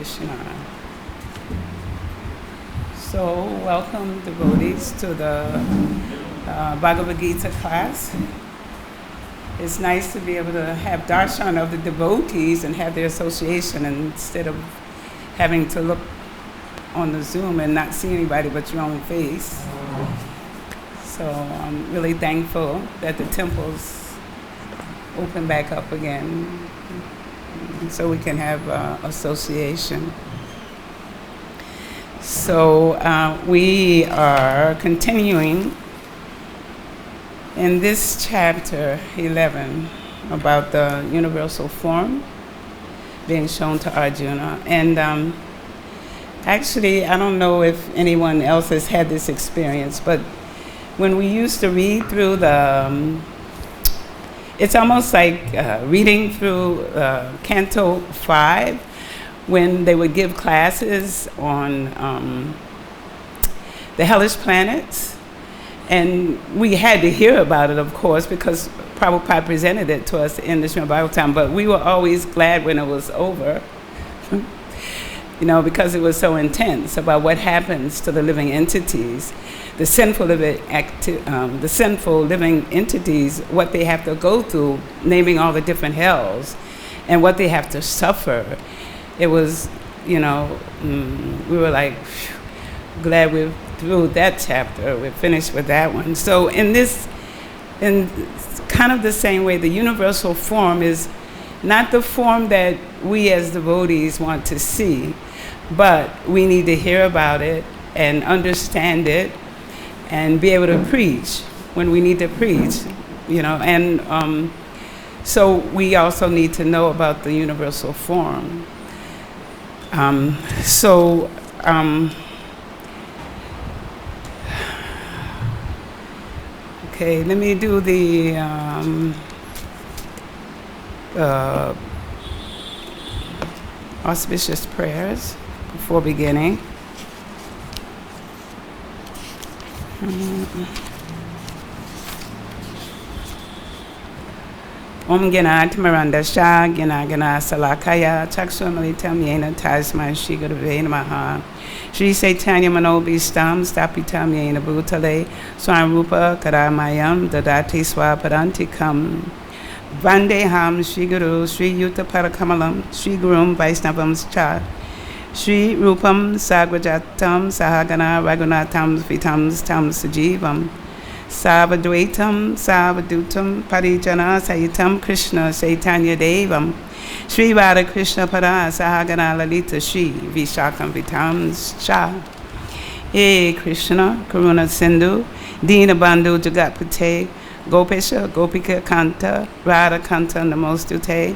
Krishna. So, welcome devotees to the Bhagavad Gita class. It's nice to be able to have darshan of the devotees and have their association instead of having to look on the Zoom and not see anybody but your own face. So I'm really thankful that the temple's open back up again so we can have association. So we are continuing in this chapter 11 about the universal form being shown to Arjuna. And actually, I don't know if anyone else has had this experience, but when we used to read through the, it's almost like reading through Canto 5 when they would give classes on the hellish planets. And we had to hear about it, of course, because Prabhupada presented it to us in the śrī-bhagavān, but we were always glad when it was over, you know, because it was so intense about what happens to the living entities, the sinful living entities, what they have to go through, naming all the different hells, and what they have to suffer. It was, you know, we were like, glad we're through that chapter, we're finished with that one. So in kind of the same way, the universal form is not the form that we as devotees want to see, but we need to hear about it and understand it and be able to preach when we need to preach, you know. And so we also need to know about the universal form. Okay, let me do the auspicious prayers before beginning. Om Gena Timarandasha Gena Gena Salakaya Chakshumalitam Yena Tasma Shigurave Namaha Shri Saitanya Manobhistam Stapitam Yena Bhutale Swarupa Karamayam Dadati Swapadantikam Vandeham Shri Guru Shri Yuta Parakamalam Shri Gurum Vaisnavam Cha Shri Rūpam Sagvajatam Sahagana Raghunatam Vitam Tam Sajivam Savadvaitam Savadutam Parijana Sayitam Krishna Chaitanya Devam Sri Radha Krishna Pada Sahagana Lalita Shri Vishakam Vitam Cha Hey Krishna Karuna Sindhu Dina Bandhu Jagatpate Gopesha Gopika Kanta Radha Kanta Namostute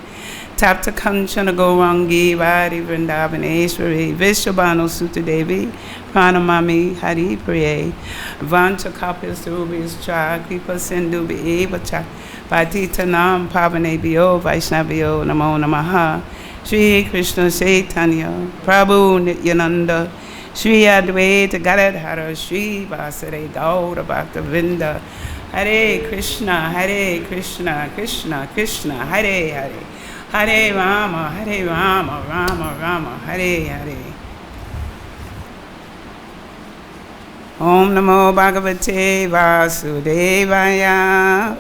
Tapta Kanchana Gourangi Radhi Vrindavaneshwari Vishabhanu Sutadevi Pranamami Hari Priye Vancha Kapis Rubis Cha Kripa Sindhu Bhivacha Patita Nam Pavanebhyo Vaishnavyo Namo Namaha Shri Krishna Chaitanya Prabhu Nityananda Shri Advaita Gadadhara Shri Vasare Gaura Bhakta Vrinda Hare Krishna Krishna Krishna Hare Hare Hare Rama Rama Rama Hare Hare. Om Namo Bhagavate Vasudevaya.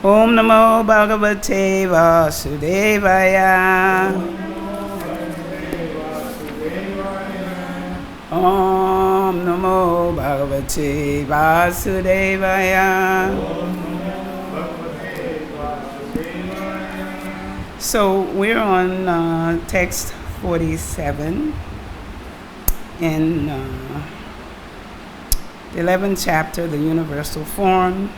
Om Namo Bhagavate Vasudevaya. Om Namo Bhagavate Vasudevaya. So we're on text 47 in the 11th chapter, the universal form,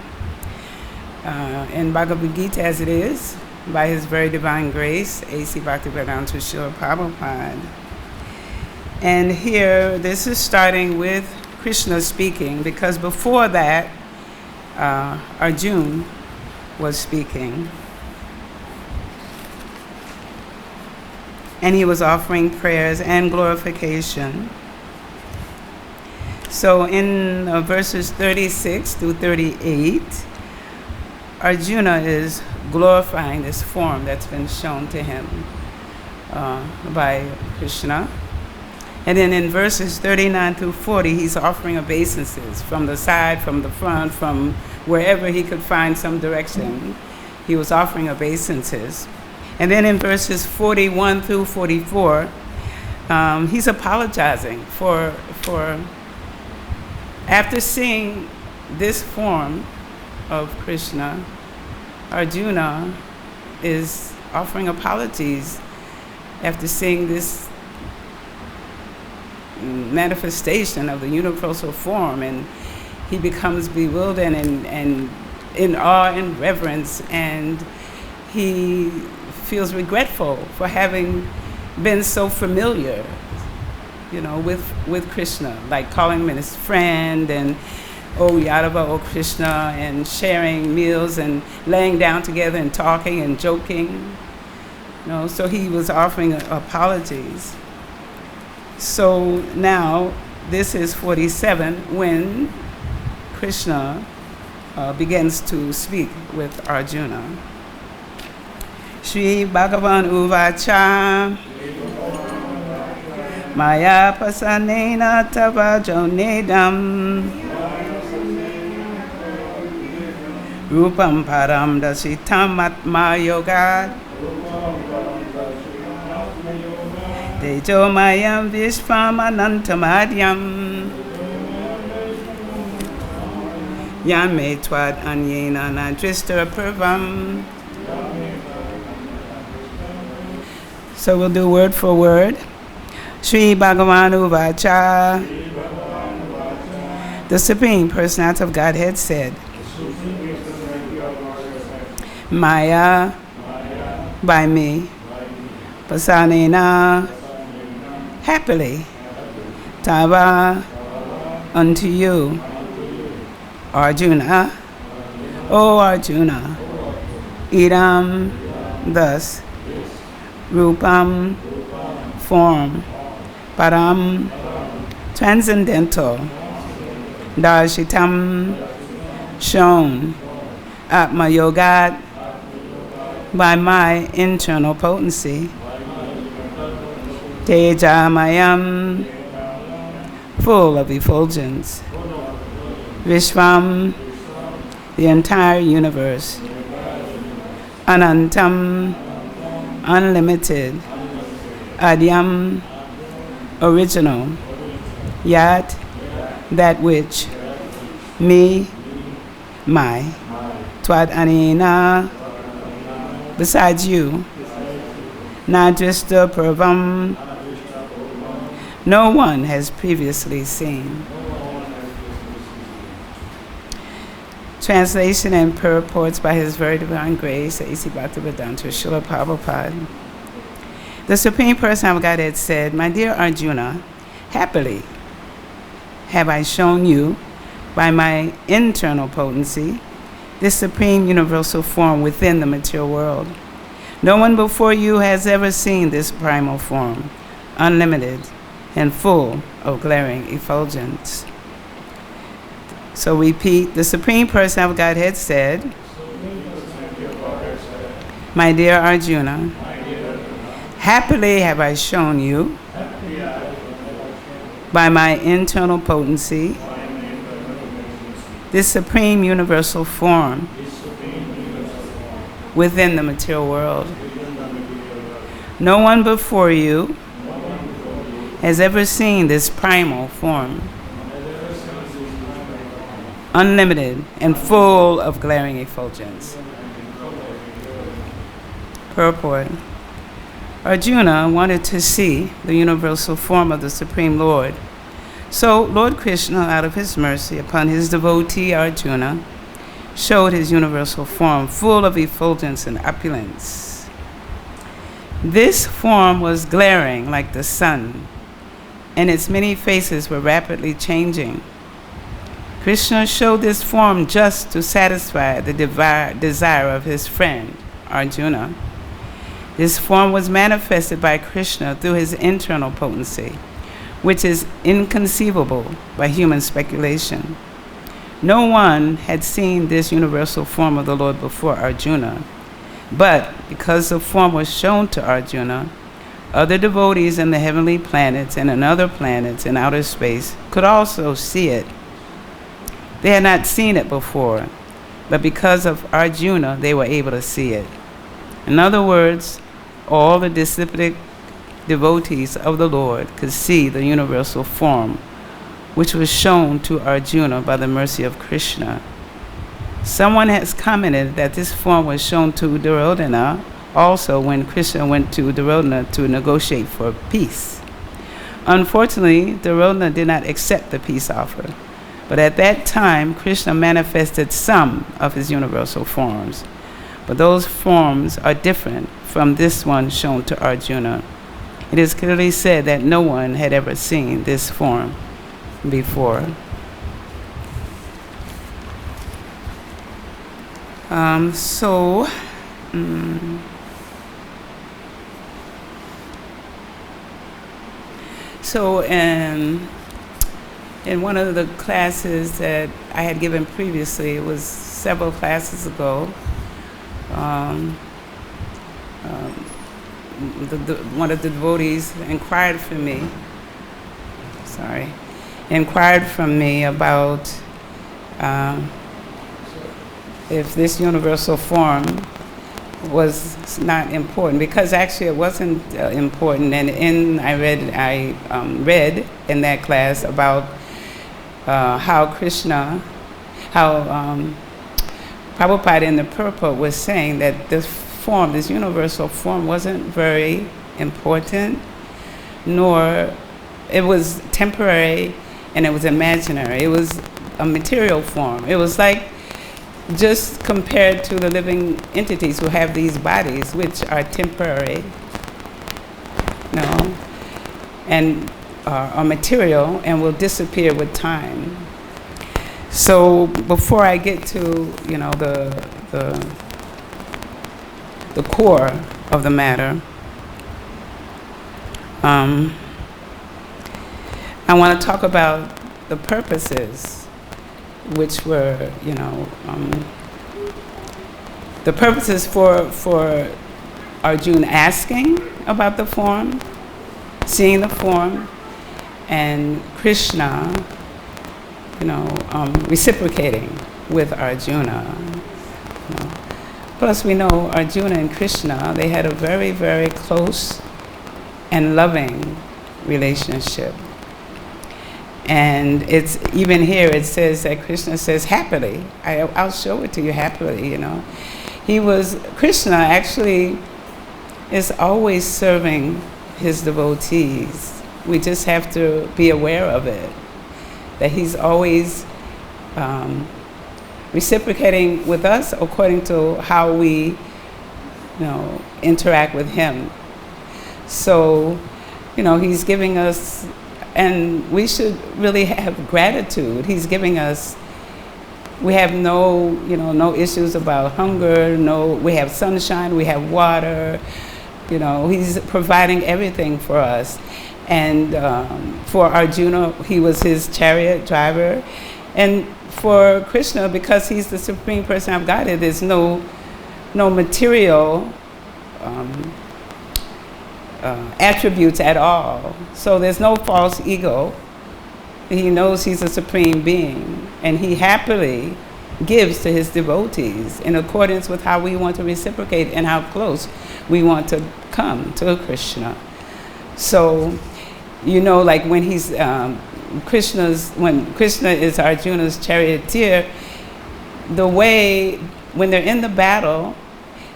in Bhagavad Gita as it is, by His very divine grace, A.C. Bhaktivedanta Srila Prabhupada. And here, this is starting with Krishna speaking, because before that, Arjuna was speaking. And he was offering prayers and glorification. So in verses 36 through 38, Arjuna is glorifying this form that's been shown to him by Krishna. And then in verses 39 through 40, he's offering obeisances from the side, from the front, from wherever he could find some direction. He was offering obeisances. And then in verses 41 through 44, he's apologizing for after seeing this form of Krishna, Arjuna is offering apologies after seeing this manifestation of the universal form, and he becomes bewildered and in awe and reverence, and he feels regretful for having been so familiar, with Krishna, like calling him his friend and Yadava, O Krishna, and sharing meals and laying down together and talking and joking. So he was offering apologies. So now, this is 47, when Krishna begins to speak with Arjuna. Śrī-bhagavān uvāca mayā prasannena tavārjunedaṁ rūpam param darśitam ātma-yogāt tejo-mayaṁ viśvam anantam ādyam tvad anyena dṛṣṭa-pūrvam. So we'll do word for word. Śrī-bhagavān uvāca. The Supreme Personality of Godhead said, Mayā, by me, prasannena, happily, tava, unto you, Arjuna, O Arjuna, idam, thus, rūpam, form, param, transcendental, darśitam, shown, ātma-yogāt, by my internal potency, tejaḥ-mayam, full of effulgence, viśvam, the entire universe, anantam, unlimited, ādyam, original, yat, that which, me, my, tvad, anyena, besides you, dṛṣṭa-pūrvam, no one has previously seen. Translation and purports by His Very Divine Grace, A.C. Bhaktivedanta Srila Prabhupada. The Supreme Personality of Godhead said, My dear Arjuna, happily have I shown you, by my internal potency, this supreme universal form within the material world. No one before you has ever seen this primal form, unlimited and full of glaring effulgence. So repeat, the Supreme Personality of Godhead said, My dear Arjuna, happily have I shown you, by my internal potency, this supreme universal form within the material world. No one before you has ever seen this primal form, unlimited and full of glaring effulgence. Purport. Arjuna wanted to see the universal form of the Supreme Lord. So Lord Krishna, out of his mercy upon his devotee Arjuna, showed his universal form full of effulgence and opulence. This form was glaring like the sun, and its many faces were rapidly changing. Krishna showed this form just to satisfy the desire of his friend, Arjuna. This form was manifested by Krishna through his internal potency, which is inconceivable by human speculation. No one had seen this universal form of the Lord before Arjuna, But because the form was shown to Arjuna, other devotees in the heavenly planets and in other planets in outer space could also see it. They had not seen it before, but because of Arjuna, they were able to see it. In other words, all the disciplic devotees of the Lord could see the universal form, which was shown to Arjuna by the mercy of Krishna. Someone has commented that this form was shown to Duryodhana also when Krishna went to Duryodhana to negotiate for peace. Unfortunately, Duryodhana did not accept the peace offer, but at that time Krishna manifested some of his universal forms. But those forms are different from this one shown to Arjuna. It is clearly said that no one had ever seen this form before. So in one of the classes that I had given previously, it was several classes ago, one of the devotees inquired from me about if this universal form was not important, because actually it wasn't important. And I read in that class about how Prabhupada in the purport was saying that this universal form wasn't very important, nor it was temporary and it was imaginary. It was a material form. It was like just compared to the living entities who have these bodies, which are temporary, and are material and will disappear with time. So before I get to the core of the matter, I want to talk about the purposes, which were, the purposes for Arjuna asking about the form, seeing the form, and Krishna, reciprocating with Arjuna. Plus, we know Arjuna and Krishna, they had a very, very close and loving relationship. And it's even here it says that Krishna says happily. I'll show it to you happily, Krishna actually is always serving his devotees. We just have to be aware of it, that he's always reciprocating with us according to how we, interact with him. So, he's giving us, and we should really have gratitude. He's giving us, we have no issues about hunger, we have sunshine, we have water, he's providing everything for us. And for Arjuna, he was his chariot driver. And for Krishna, because he's the Supreme Personality of Godhead, there's no material attributes at all. So there's no false ego. He knows he's a supreme being, and he happily gives to his devotees in accordance with how we want to reciprocate and how close we want to come to Krishna. So, like when he's when Krishna is Arjuna's charioteer, when they're in the battle,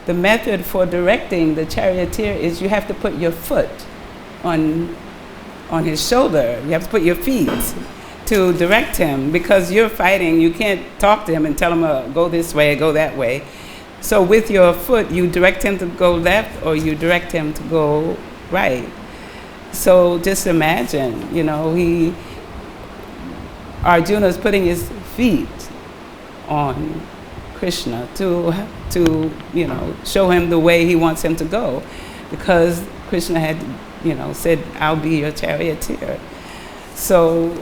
the method for directing the charioteer is you have to put your foot on his shoulder. You have to put your feet to direct him, because you're fighting. You can't talk to him and tell him, go this way, go that way. So with your foot, you direct him to go left or you direct him to go right. So just imagine, Arjuna's putting his feet on Krishna to show him the way he wants him to go, because Krishna had, said, I'll be your charioteer. So,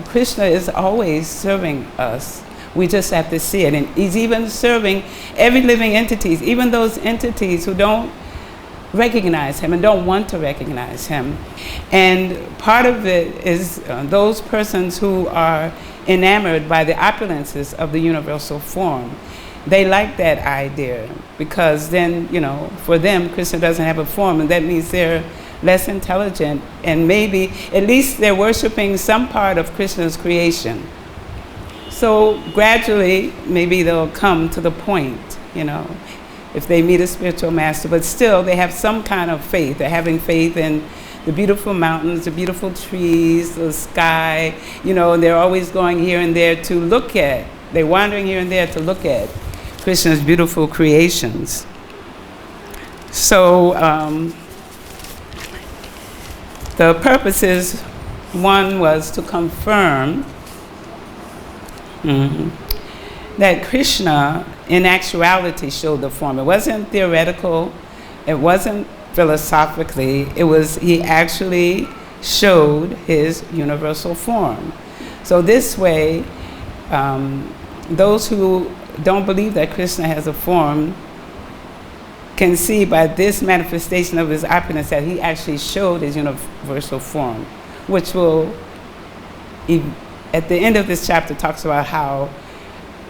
Krishna is always serving us We just have to see it. And he's even serving every living entities, even those entities who don't recognize him and don't want to recognize him. And part of it is those persons who are enamored by the opulences of the universal form. They like that idea because then, you know, for them, Krishna doesn't have a form, and that means they're less intelligent, and maybe at least they're worshiping some part of Krishna's creation. So gradually, maybe they'll come to the point, you know, if they meet a spiritual master, but still they have some kind of faith. They're having faith in the beautiful mountains, the beautiful trees, the sky, you know, and they're always going here and there to look at, they're wandering here and there to look at Krishna's beautiful creations. So the purposes, one was to confirm that Krishna in actuality showed the form. It wasn't theoretical, it wasn't philosophically, it was, he actually showed his universal form. So this way, those who don't believe that Krishna has a form can see by this manifestation of his opulence that he actually showed his universal form, which will, at the end of this chapter, talks about how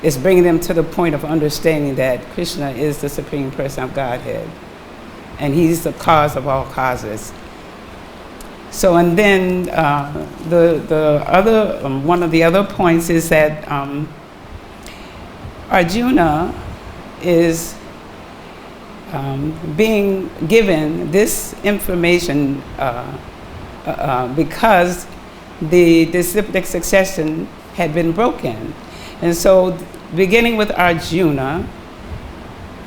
it's bringing them to the point of understanding that Krishna is the Supreme Person of Godhead, and he's the cause of all causes. So, and then the other, one of the other points is that Arjuna is being given this information because the disciplic succession had been broken. And so, beginning with Arjuna,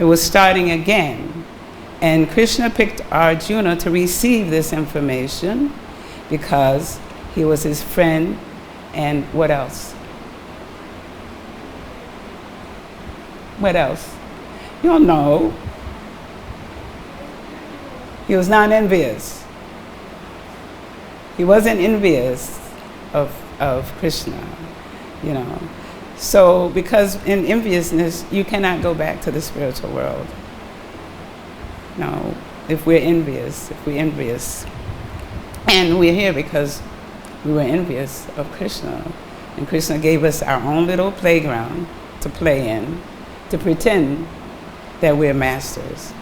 it was starting again. And Krishna picked Arjuna to receive this information because he was his friend, and what else? What else? You don't know. He was not envious. He wasn't envious of Krishna, you know. So, because in enviousness, you cannot go back to the spiritual world. No, if we're envious. And we're here because we were envious of Krishna. And Krishna gave us our own little playground to play in, to pretend that we're masters.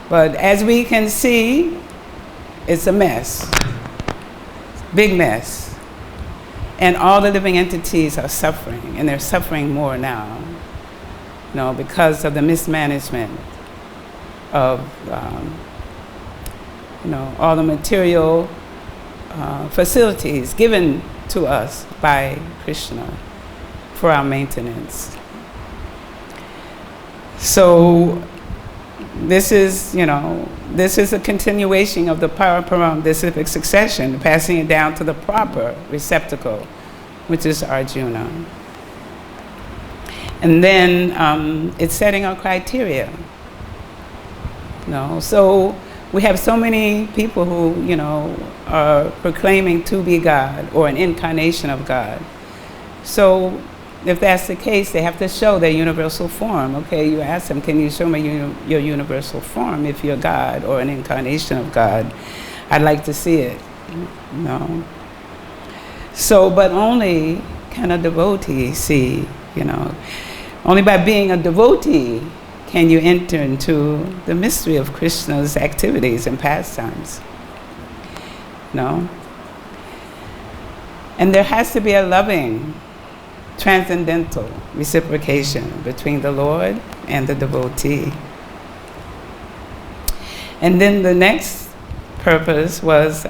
But as we can see, it's a mess. Big mess. And all the living entities are suffering, and they're suffering more now, you know, because of the mismanagement of, you know, all the material facilities given to us by Krishna for our maintenance. So this is, you know, this is a continuation of the param, the disciplic succession, passing it down to the proper receptacle, which is Arjuna. And then it's setting our criteria. You know, so we have so many people who, you know, are proclaiming to be God or an incarnation of God. So if that's the case, they have to show their universal form. Okay, you ask them, can you show me your universal form if you're God or an incarnation of God? I'd like to see it. No. So, but only can a devotee see, you know. Only by being a devotee can you enter into the mystery of Krishna's activities and pastimes. No. And there has to be a loving, transcendental reciprocation between the Lord and the devotee. And then the next purpose was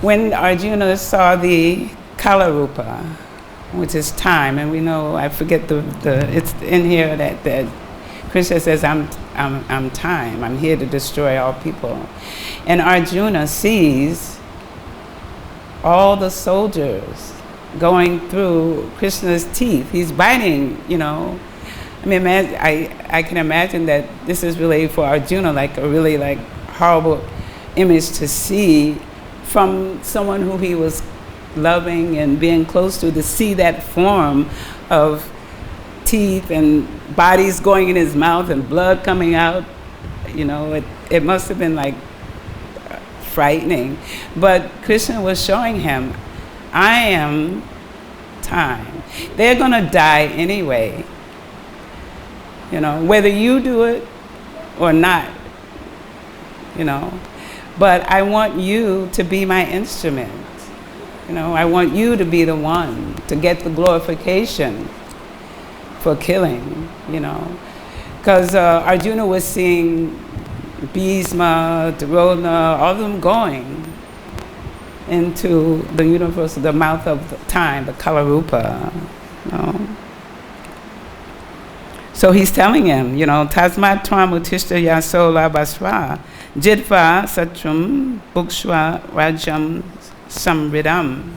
when Arjuna saw the kala rūpa, which is time, and we know, I forget it's in here that Krishna says, I'm time, I'm here to destroy all people. And Arjuna sees all the soldiers going through Krishna's teeth. He's biting, you know. I mean, I can imagine that this is really for Arjuna like a really like horrible image to see from someone who he was loving and being close to see that form of teeth and bodies going in his mouth and blood coming out. You know, it must have been like frightening. But Krishna was showing him, I am time. They're going to die anyway. You know, whether you do it or not, you know. But I want you to be my instrument. You know, I want you to be the one to get the glorification for killing, you know. Because Arjuna was seeing Bhisma, Duryodhana, all of them going into the universe, the mouth of the time, the Kala Rupa, you know. So he's telling him, you know, Tasmat Tvam Utishta Yaso Labasva Jidva Satram Bhukshva Rajam Samridam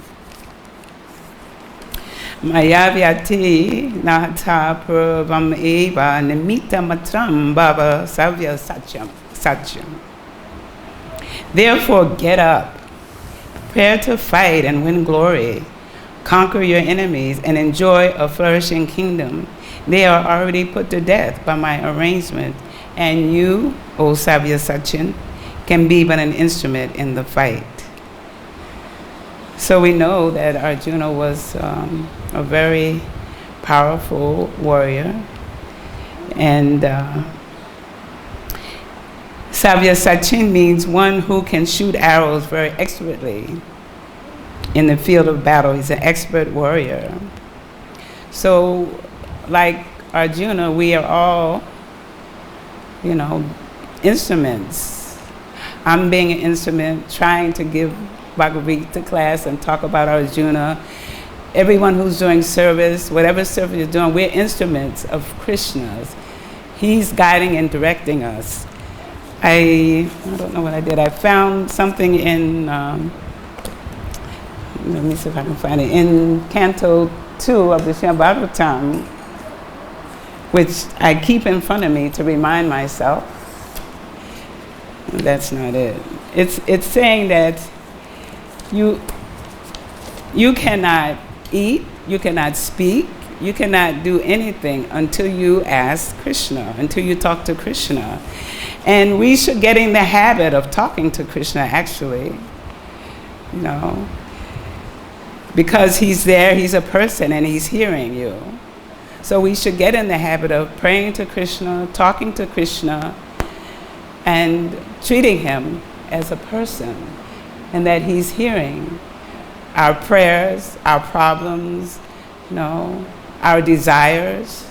Maya Vyati Nahata-pūrvam eva Nimitta Matram Bhava Savya Satyam. Therefore get up, prepare to fight and win glory, conquer your enemies and enjoy a flourishing kingdom. They are already put to death by my arrangement, and you, O Savya Sachin, can be but an instrument in the fight. So we know that Arjuna was a very powerful warrior, and Savya Sachin means one who can shoot arrows very expertly in the field of battle. He's an expert warrior. So, like Arjuna, we are all, you know, instruments. I'm being an instrument, trying to give Bhagavad Gita class and talk about Arjuna. Everyone who's doing service, whatever service you're doing, we're instruments of Krishna's. He's guiding and directing us. I don't know what I did. I found something in, let me see if I can find it, in Canto 2 of the śrī-bhagavān, which I keep in front of me to remind myself. That's not it. It's saying that you cannot eat, you cannot speak, you cannot do anything until you ask Krishna, until you talk to Krishna. And we should get in the habit of talking to Krishna, actually, you know, because he's there, he's a person, and he's hearing you. So we should get in the habit of praying to Krishna, talking to Krishna, and treating him as a person, and that he's hearing our prayers, our problems, you know, our desires,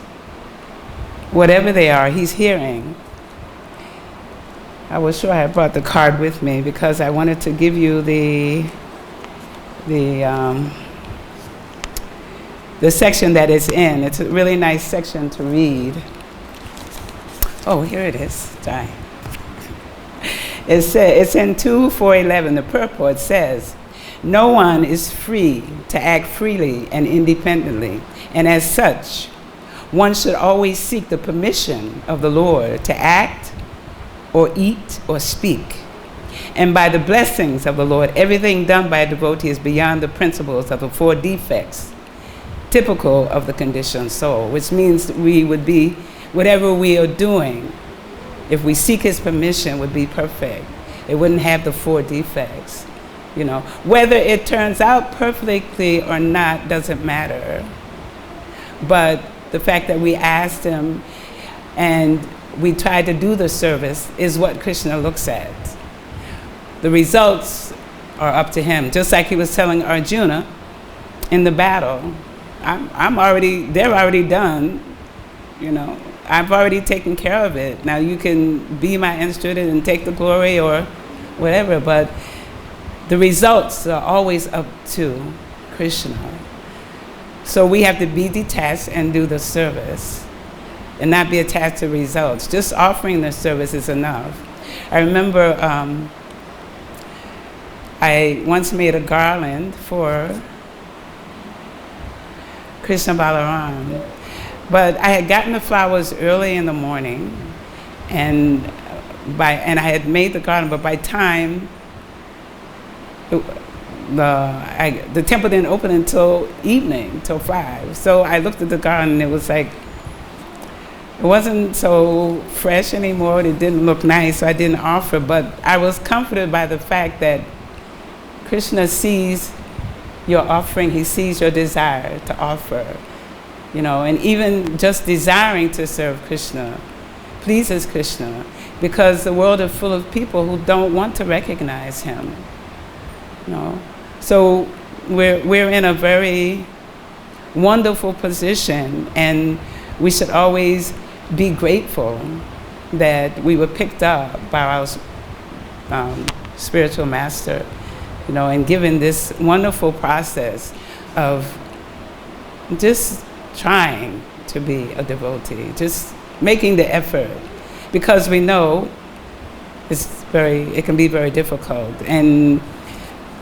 whatever they are, he's hearing. I was sure I brought the card with me because I wanted to give you the section that it's in. It's a really nice section to read. Oh, here it is. Sorry. It's in 2:411. The purport says, no one is free to act freely and independently, and as such, one should always seek the permission of the Lord to act or eat or speak. And by the blessings of the Lord, everything done by a devotee is beyond the principles of the 4 defects typical of the conditioned soul, which means we would be, whatever we are doing, if we seek his permission, would be perfect. It wouldn't have the 4 defects. You know, whether it turns out perfectly or not doesn't matter. But the fact that we asked him and we tried to do the service is what Krishna looks at. The results are up to him. Just like he was telling Arjuna in the battle, they're already done, you know. I've already taken care of it. Now you can be my instrument and take the glory or whatever, but the results are always up to Krishna. So we have to be detached and do the service and not be attached to results. Just offering the service is enough. I remember I once made a garland for Krishna Balaram, but I had gotten the flowers early in the morning, and I had made the garland, but by time the temple didn't open until evening, till 5. So I looked at the garden, and it was like, it wasn't so fresh anymore. It didn't look nice, so I didn't offer. But I was comforted by the fact that Krishna sees your offering. He sees your desire to offer, and even just desiring to serve Krishna pleases Krishna, because the world is full of people who don't want to recognize him. So we're in a very wonderful position, and we should always be grateful that we were picked up by our spiritual master, and given this wonderful process of just trying to be a devotee, just making the effort, because we know it can be very difficult. And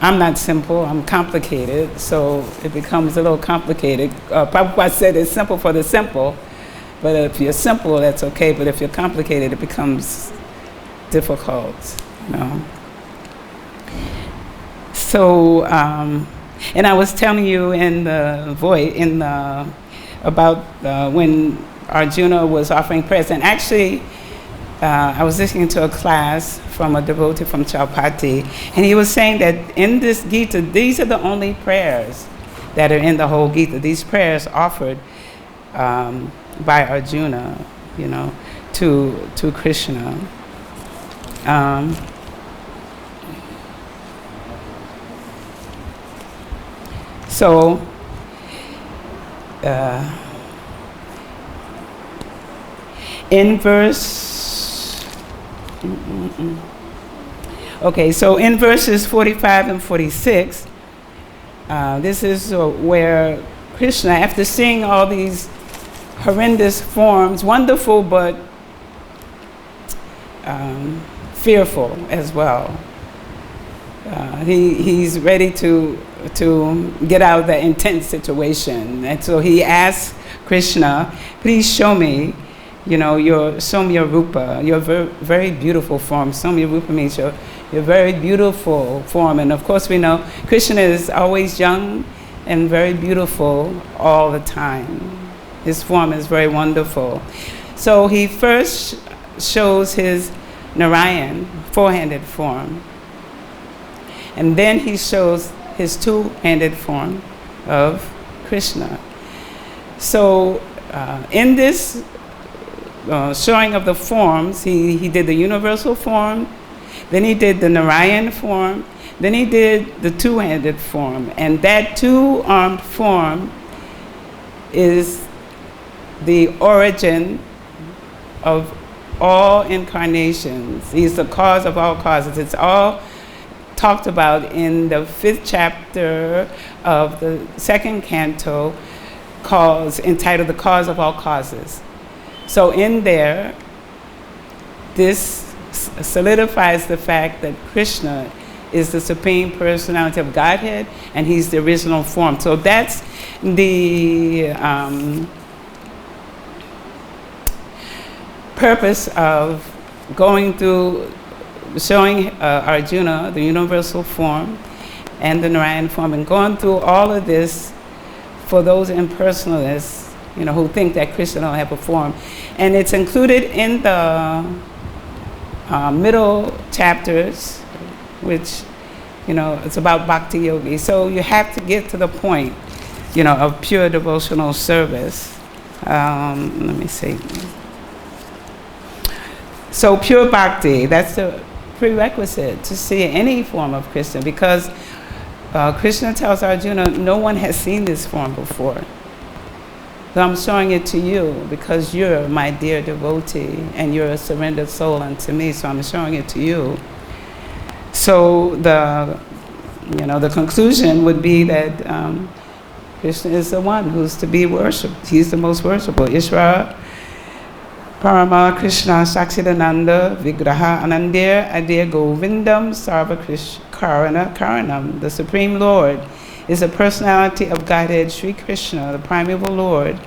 I'm not simple, I'm complicated, so it becomes a little complicated. Prabhupada said it's simple for the simple, but if you're simple, that's okay, but if you're complicated, it becomes difficult, So, and I was telling you about when Arjuna was offering prayers, and actually, I was listening to a class from a devotee from Chowpatty, and he was saying that in this Gita, these are the only prayers that are in the whole Gita. These prayers offered by Arjuna, to Krishna. So, in verse, okay, so in verses 45 and 46, this is where Krishna, after seeing all these horrendous forms, wonderful but fearful as well, he's ready to get out of that intense situation. And so he asks Krishna, please show me, your rūpa, your very beautiful form. Rūpa means your very beautiful form. And of course we know Krishna is always young and very beautiful all the time. His form is very wonderful. So he first shows his Narayan, four-handed form. And then he shows his two-handed form of Krishna. So in this showing of the forms, he did the universal form, then he did the Narayan form, then he did the two-handed form. And that two-armed form is the origin of all incarnations. He's the cause of all causes. It's all talked about in the 5th chapter of the 2nd canto, entitled The Cause of All Causes. So in there, this solidifies the fact that Krishna is the Supreme Personality of Godhead, and he's the original form. So that's the purpose of going through, showing Arjuna the universal form and the Narayan form, and going through all of this for those impersonalists, who think that Krishna don't have a form. And it's included in the middle chapters, which, it's about bhakti yogi. So you have to get to the point, of pure devotional service. Let me see. So pure bhakti, that's the prerequisite to see any form of Krishna, because Krishna tells Arjuna, no one has seen this form before. So I'm showing it to you because you're my dear devotee and you're a surrendered soul unto me, so I'm showing it to you. So the conclusion would be that Krishna is the one who's to be worshipped. He's the most worshipful. Ishvara Parama Krishna Saksidananda Vigraha Anandir Adya Govindam Sarva Karana Karanam. The Supreme Lord is the personality of Godhead, Sri Krishna, the primeval Lord.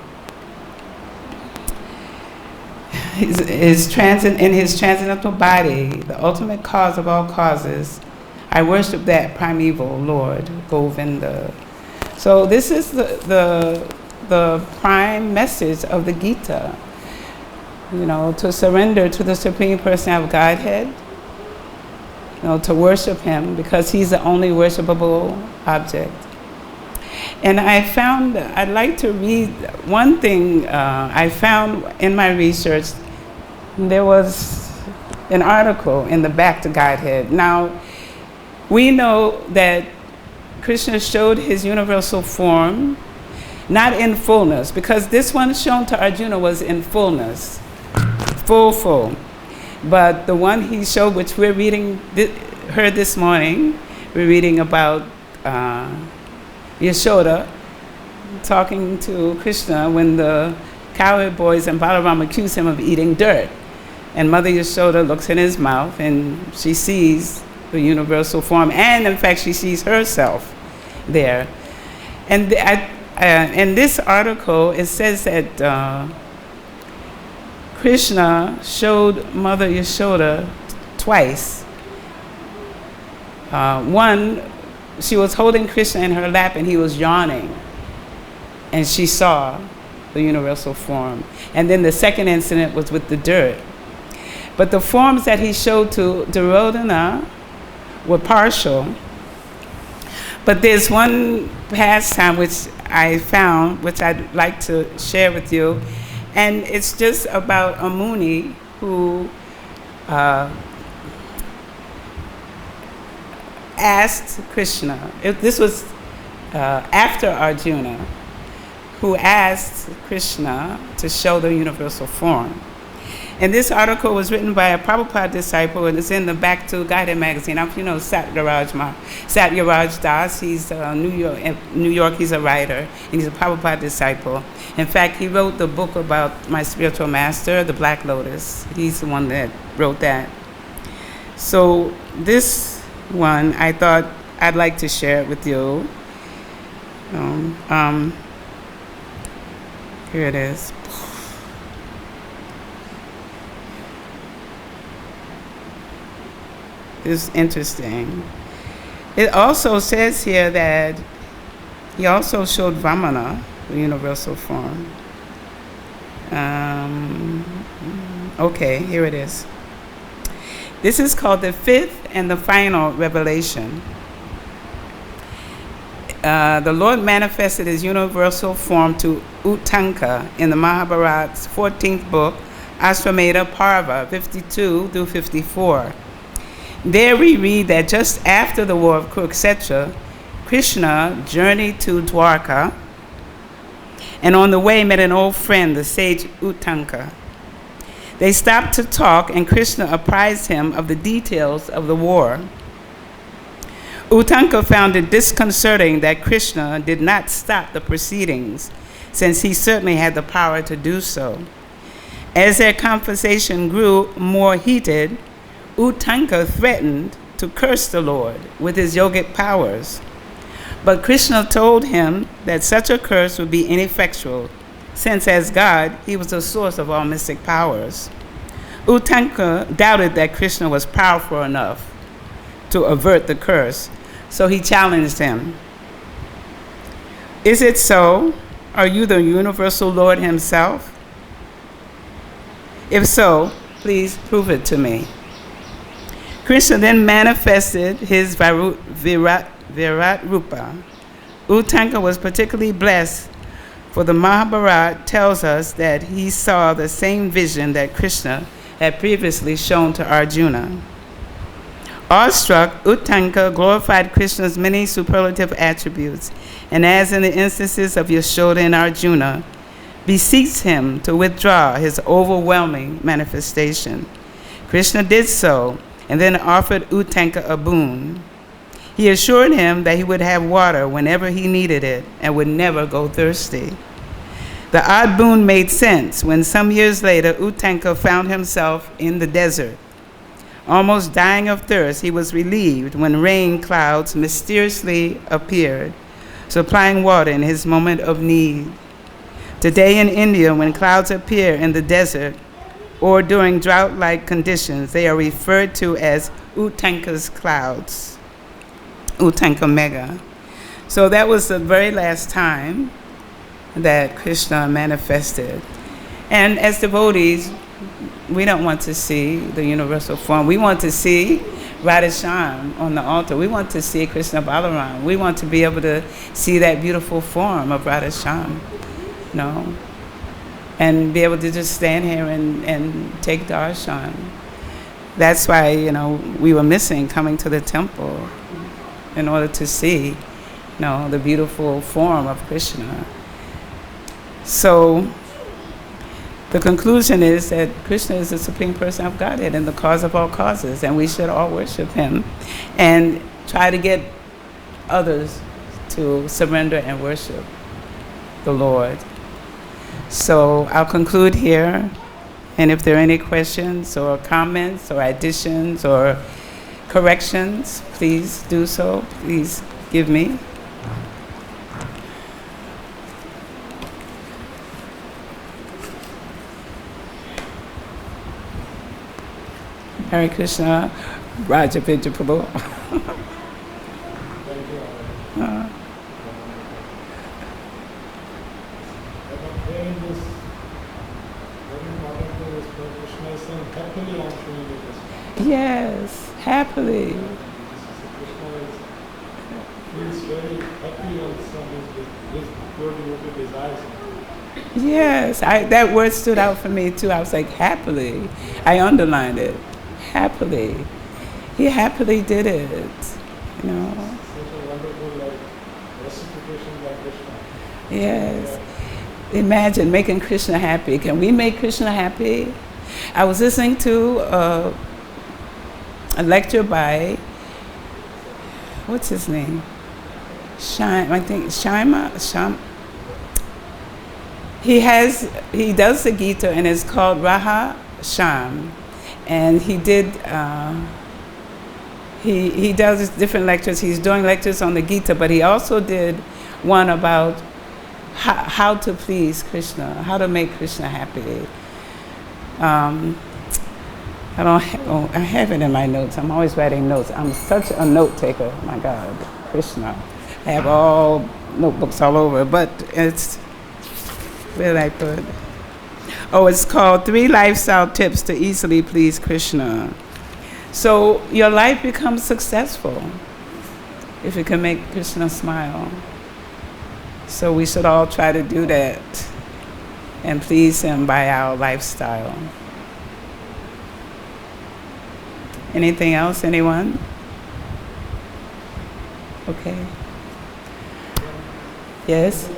In his transcendental body, the ultimate cause of all causes. I worship that primeval Lord, Govinda. So this is the prime message of the Gita, you know, to surrender to the Supreme Personality of Godhead, you know, to worship him because he's the only worshipable object. And I'd like to read one thing I found in my research. There was an article in the Back to Godhead. Now, we know that Krishna showed his universal form, not in fullness, because this one shown to Arjuna was in fullness, full. But the one he showed, which we're reading, heard this morning, we're reading about Yashoda talking to Krishna when the cowherd boys and Balaram accuse him of eating dirt. And Mother Yashoda looks in his mouth and she sees the universal form, and in fact she sees herself there. And in this article it says that Krishna showed Mother Yashoda twice. One, she was holding Krishna in her lap and he was yawning, and she saw the universal form. And then the second incident was with the dirt. But the forms that he showed to Duryodhana were partial. But there's one pastime which I found, which I'd like to share with you, and it's just about a Muni who asked Krishna, this was after Arjuna, who asked Krishna to show the universal form. And this article was written by a Prabhupada disciple, and it's in the Back to Godhead magazine. You know Satyaraj Das, he's New York, he's a writer, and he's a Prabhupada disciple. In fact, he wrote the book about my spiritual master, the Black Lotus. He's the one that wrote that. So this one, I thought I'd like to share it with you. Here it is. It's interesting. It also says here that he also showed Vamana, the universal form. Okay, here it is. This is called the fifth and the final revelation. The Lord manifested his universal form to Uttanka in the Mahabharat's 14th book, Ashvamedha Parva 52 through 54. There we read that just after the war of Kurukshetra, Krishna journeyed to Dwarka, and on the way met an old friend, the sage Uttanka. They stopped to talk, and Krishna apprised him of the details of the war. Uttanka found it disconcerting that Krishna did not stop the proceedings, since he certainly had the power to do so. As their conversation grew more heated, Uttanka threatened to curse the Lord with his yogic powers. But Krishna told him that such a curse would be ineffectual, since as God, he was the source of all mystic powers. Uttanka doubted that Krishna was powerful enough to avert the curse, so he challenged him. Is it so? Are you the universal Lord himself? If so, please prove it to me. Krishna then manifested his Virat Rupa. Uttanka was particularly blessed, for the Mahabharata tells us that he saw the same vision that Krishna had previously shown to Arjuna. Awestruck, Uttanka glorified Krishna's many superlative attributes, and as in the instances of Yashoda and Arjuna, beseeched him to withdraw his overwhelming manifestation. Krishna did so, and then offered Uttanka a boon. He assured him that he would have water whenever he needed it and would never go thirsty. The odd boon made sense when some years later Uttanka found himself in the desert. Almost dying of thirst, he was relieved when rain clouds mysteriously appeared, supplying water in his moment of need. Today in India, when clouds appear in the desert, or during drought-like conditions, they are referred to as Uttanka's clouds. Utankamega. So that was the very last time that Krishna manifested. And as devotees, we don't want to see the universal form. We want to see Radhisham on the altar. We want to see Krishna Balaram. We want to be able to see that beautiful form of Radhisham, you know, and be able to just stand here and take darshan. That's why, you know, we were missing coming to the temple in order to see, you know, the beautiful form of Krishna. So the conclusion is that Krishna is the Supreme Person of Godhead and the cause of all causes, and we should all worship him and try to get others to surrender and worship the Lord. So I'll conclude here, and if there are any questions or comments or additions or corrections, please do so. Please give me. Hare Krishna, Raja Prabhu. Yes, happily. Feels very happy also with pure devotee desires. Yes, that word stood out for me too. I was like, happily. I underlined it. Happily. He happily did it, you know. Such a wonderful reciprocation by Krishna. Yes. Imagine making Krishna happy. Can we make Krishna happy? I was listening to a lecture by, what's his name? Shama. He does the Gita, and it's called Raha Sham. And he did, he does different lectures. He's doing lectures on the Gita, but he also did one about how to please Krishna, how to make Krishna happy. I have it in my notes. I'm always writing notes. I'm such a note taker. My God, Krishna. I have all notebooks all over, but it's, where did I put? Oh, it's called 3 Lifestyle Tips to Easily Please Krishna. So your life becomes successful if you can make Krishna smile. So we should all try to do that and please him by our lifestyle. Anything else, anyone? Okay. Yes?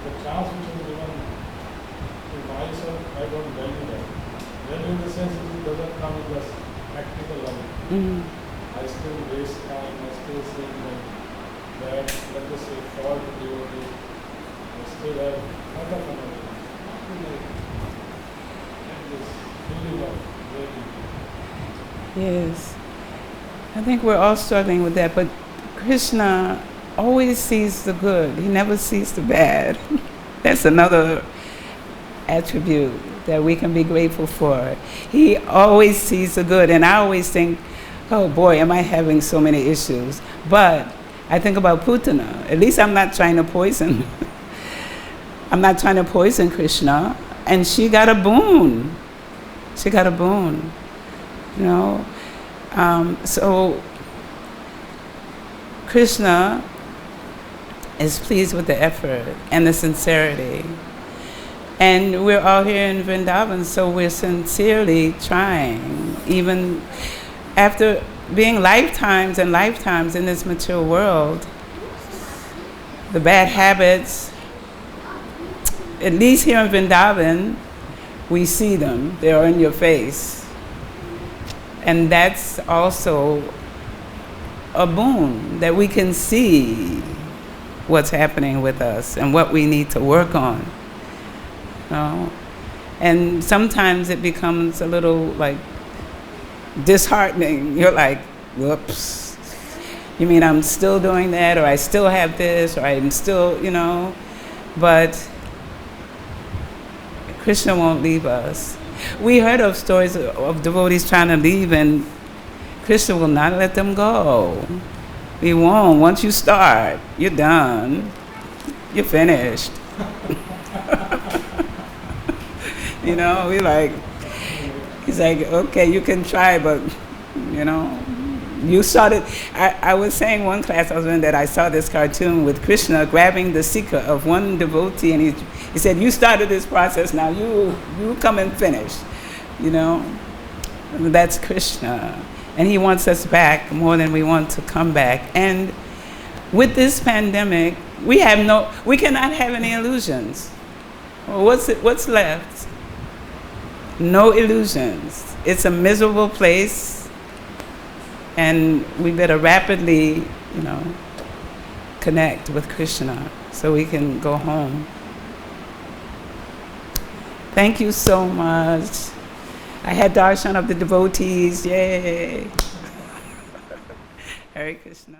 The chance which is given to myself, I don't value that. Value in the sense it doesn't come with this practical level. I still waste time, I still see that, let us say, fault devotee, I still have other phenomena. This feeling of very. Yes. I think we're all struggling with that, but Krishna always sees the good. He never sees the bad. That's another attribute that we can be grateful for. He always sees the good, and I always think, oh boy, am I having so many issues. But I think about Putana. At least I'm not trying to poison. I'm not trying to poison Krishna, and she got a boon. She got a boon, you know. So Krishna is pleased with the effort and the sincerity. And we're all here in Vrindavan, so we're sincerely trying, even after being lifetimes and lifetimes in this material world. The bad habits, at least here in Vrindavan, we see them. They are in your face. And that's also a boon that we can see what's happening with us and what we need to work on. You know? And sometimes it becomes a little like disheartening. You're like, whoops. You mean I'm still doing that, or I still have this, or I'm still, you know. But Krishna won't leave us. We heard of stories of devotees trying to leave, and Krishna will not let them go. He won't. Once you start, you're done. You're finished. You know, he's like, okay, you can try, but, you know, you started. I was saying one class I was in that I saw this cartoon with Krishna grabbing the seeker of one devotee, and he said, you started this process, now you come and finish, you know. And that's Krishna. And he wants us back more than we want to come back. And with this pandemic, we cannot have any illusions. Well, what's left? No illusions. It's a miserable place, and we better rapidly, you know, connect with Krishna so we can go home. Thank you so much. I had darshan of the devotees. Yay! Hare Krishna.